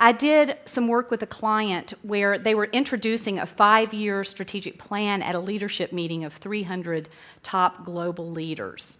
I did some work with a client where they were introducing a 5-year strategic plan at a leadership meeting of 300 top global leaders.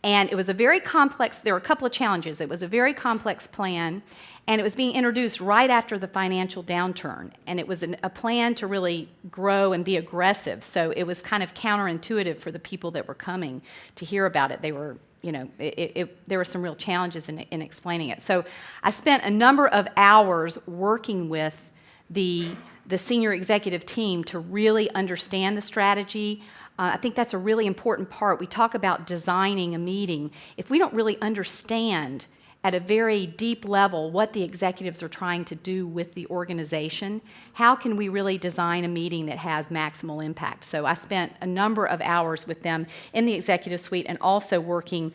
And it was a very complex, there were a couple of challenges. It was a very complex plan, and it was being introduced right after the financial downturn. And it was a plan to really grow and be aggressive. So it was kind of counterintuitive for the people that were coming to hear about it. They were, you know, there were some real challenges in explaining it. So I spent a number of hours working with the senior executive team to really understand the strategy. I think that's a really important part. We talk about designing a meeting. If we don't really understand at a very deep level what the executives are trying to do with the organization, how can we really design a meeting that has maximal impact? So I spent a number of hours with them in the executive suite and also working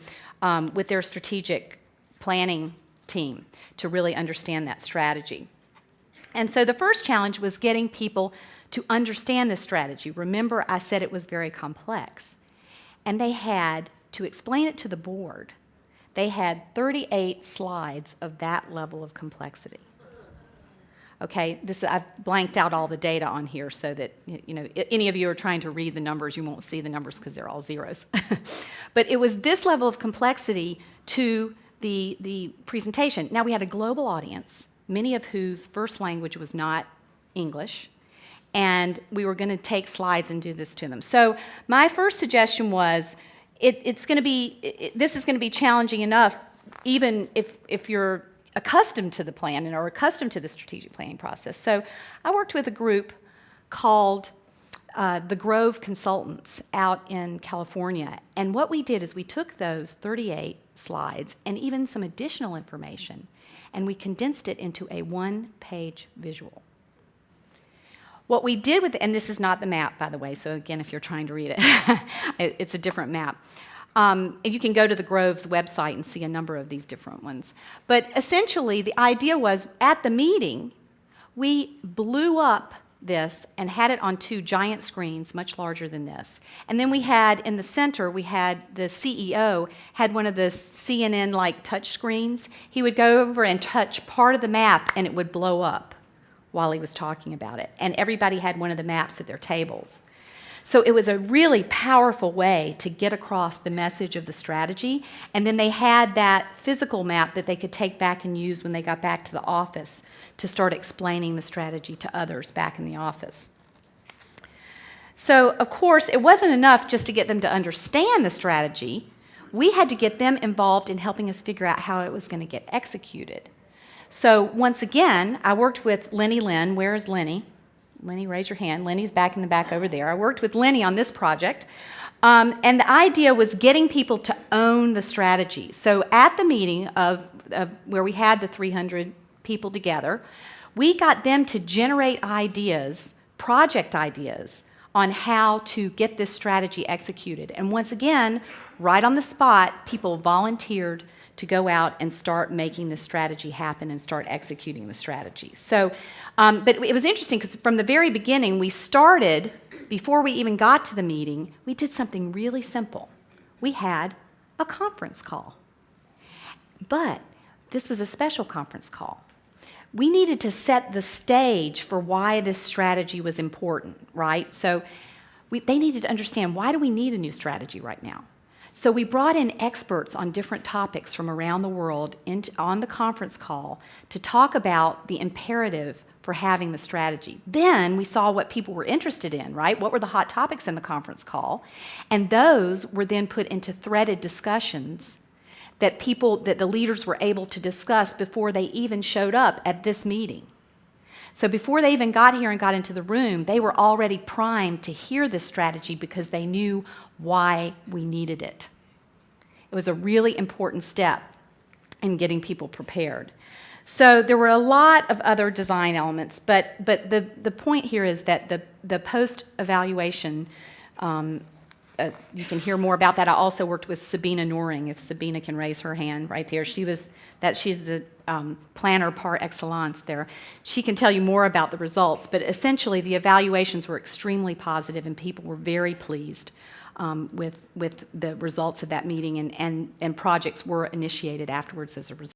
with their strategic planning team to really understand that strategy. And so the first challenge was getting people to understand this strategy. Remember, I said it was very complex. And they had to explain it to the board. They had 38 slides of that level of complexity. Okay, I've blanked out all the data on here so that, you know, any of you are trying to read the numbers, you won't see the numbers because they're all zeros. But it was this level of complexity to the presentation. Now, we had a global audience, many of whose first language was not English, and we were going to take slides and do this to them. So my first suggestion was, this is going to be challenging enough, even if you're accustomed to the plan and are accustomed to the strategic planning process. So I worked with a group called the Grove Consultants out in California. And what we did is we took those 38 slides and even some additional information, and we condensed it into a one-page visual. What we did with, and this is not the map, by the way, so again, if you're trying to read it, it's a different map. And you can go to the Grove's website and see a number of these different ones. But essentially, the idea was, at the meeting, we blew up this and had it on 2 giant screens, much larger than this. And then we had, in the center, we had the CEO, had one of the CNN-like touch screens. He would go over and touch part of the map, and it would blow up while he was talking about it. And everybody had one of the maps at their tables. So it was a really powerful way to get across the message of the strategy. And then they had that physical map that they could take back and use when they got back to the office to start explaining the strategy to others back in the office. So, of course, it wasn't enough just to get them to understand the strategy. We had to get them involved in helping us figure out how it was going to get executed. So once again, I worked with Lenny Lynn. Where is Lenny? Lenny, raise your hand. Lenny's back in the back over there. I worked with Lenny on this project. And the idea was getting people to own the strategy. So at the meeting of where we had the 300 people together, we got them to generate ideas, project ideas, on how to get this strategy executed. And once again, right on the spot, people volunteered to go out and start making the strategy happen and start executing the strategy. So, but it was interesting because from the very beginning, we started, before we even got to the meeting, we did something really simple. We had a conference call. But this was a special conference call. We needed to set the stage for why this strategy was important, right? So they needed to understand, why do we need a new strategy right now? So we brought in experts on different topics from around the world on the conference call to talk about the imperative for having the strategy. Then we saw what people were interested in, right? What were the hot topics in the conference call? And those were then put into threaded discussions that the leaders were able to discuss before they even showed up at this meeting. So before they even got here and got into the room, they were already primed to hear this strategy because they knew why we needed it. It was a really important step in getting people prepared. So there were a lot of other design elements, but the point here is that the post-evaluation, you can hear more about that. I also worked with Sabina Noring, if Sabina can raise her hand right there. She's the planner par excellence there. She can tell you more about the results, but essentially the evaluations were extremely positive and people were very pleased with the results of that meeting, and projects were initiated afterwards as a result.